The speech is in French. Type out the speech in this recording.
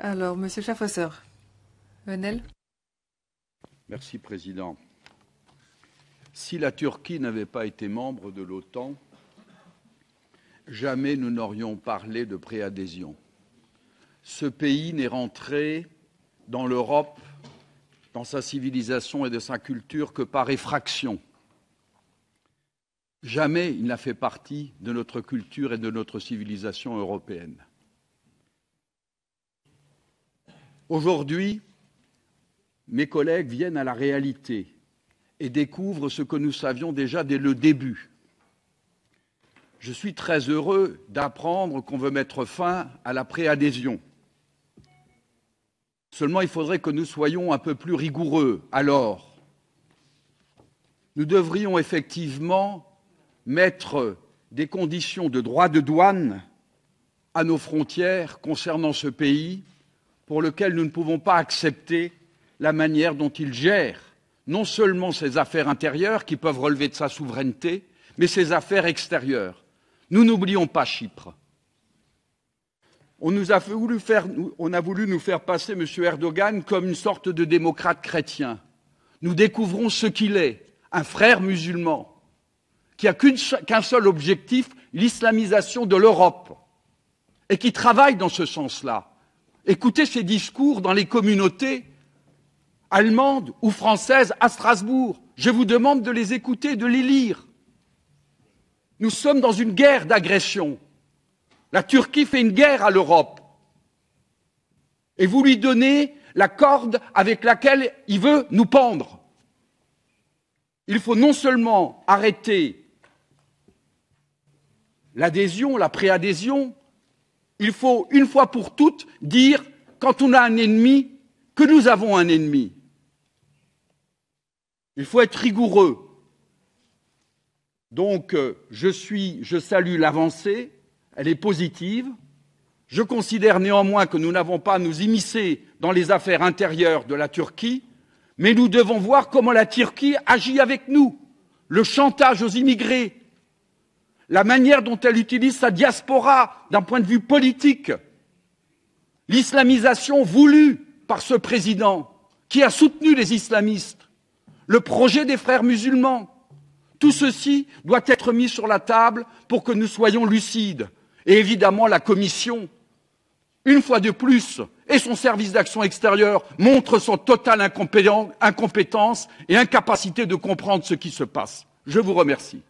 Alors, Monsieur Schaffhauser, Venel. Merci, Président. Si la Turquie n'avait pas été membre de l'OTAN, jamais nous n'aurions parlé de préadhésion. Ce pays n'est rentré dans l'Europe, dans sa civilisation et de sa culture que par effraction. Jamais il n'a fait partie de notre culture et de notre civilisation européenne. Aujourd'hui, mes collègues viennent à la réalité et découvrent ce que nous savions déjà dès le début. Je suis très heureux d'apprendre qu'on veut mettre fin à la préadhésion. Seulement, il faudrait que nous soyons un peu plus rigoureux. Alors, nous devrions effectivement mettre des conditions de droit de douane à nos frontières concernant ce pays pour lequel nous ne pouvons pas accepter la manière dont il gère non seulement ses affaires intérieures qui peuvent relever de sa souveraineté, mais ses affaires extérieures. Nous n'oublions pas Chypre. On a voulu nous faire passer M. Erdogan comme une sorte de démocrate chrétien. Nous découvrons ce qu'il est, un frère musulman, qui n'a qu'un seul objectif, l'islamisation de l'Europe, et qui travaille dans ce sens-là. Écoutez ses discours dans les communautés allemandes ou françaises à Strasbourg. Je vous demande de les écouter, de les lire. Nous sommes dans une guerre d'agression. La Turquie fait une guerre à l'Europe. Et vous lui donnez la corde avec laquelle il veut nous pendre. Il faut non seulement arrêter l'adhésion, la préadhésion, il faut, une fois pour toutes, dire, quand on a un ennemi, que nous avons un ennemi. Il faut être rigoureux. Donc, je salue l'avancée, elle est positive. Je considère néanmoins que nous n'avons pas à nous immiscer dans les affaires intérieures de la Turquie, mais nous devons voir comment la Turquie agit avec nous. Le chantage aux immigrés, la manière dont elle utilise sa diaspora d'un point de vue politique, l'islamisation voulue par ce président qui a soutenu les islamistes, le projet des frères musulmans. Tout ceci doit être mis sur la table pour que nous soyons lucides. Et évidemment, la Commission, une fois de plus, et son service d'action extérieure montrent son totale incompétence et incapacité de comprendre ce qui se passe. Je vous remercie.